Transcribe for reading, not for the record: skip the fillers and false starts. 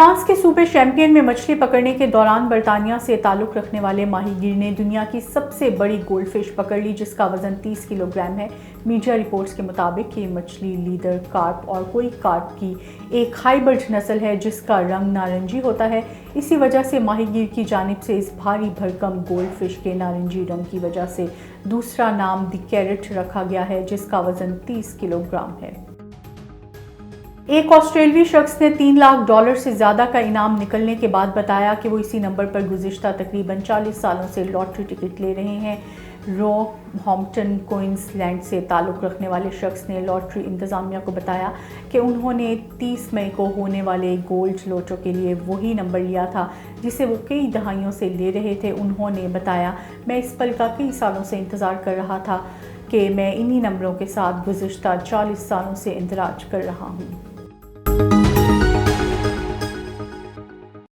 France کے صوبے champagne میں مچھلی پکڑنے کے دوران برطانیہ سے تعلق رکھنے والے ماہی گیر نے دنیا کی سب سے بڑی گولڈ فش پکڑ لی، جس کا وزن 30 کلو گرام ہے۔ میڈیا رپورٹس کے مطابق یہ مچھلی لیدر کارپ اور کوئی کارپ کی ایک ہائیبرڈ نسل ہے جس کا رنگ نارنجی ہوتا ہے۔ اسی وجہ سے ماہی گیر کی جانب سے اس بھاری بھرکم گولڈ فش کے نارنجی رنگ کی وجہ سے دوسرا نام دی کیرٹ رکھا گیا ہے، جس کا وزن 30 کلو گرام ہے۔ ایک آسٹریلوی شخص نے $3 لاکھ سے زیادہ کا انعام نکلنے کے بعد بتایا کہ وہ اسی نمبر پر گزشتہ تقریباً 40 سالوں سے لاٹری ٹکٹ لے رہے ہیں۔ روہامپٹن، کوئنز لینڈ سے تعلق رکھنے والے شخص نے لاٹری انتظامیہ کو بتایا کہ انہوں نے 30 مئی کو ہونے والے گولڈ لوٹو کے لیے وہی نمبر لیا تھا جسے وہ کئی دہائیوں سے لے رہے تھے۔ انہوں نے بتایا، میں اس پل کا کئی سالوں سے انتظار کر رہا تھا کہ میں انہی نمبروں کے ساتھ گزشتہ 40 سالوں سے اندراج کر رہا ہوں۔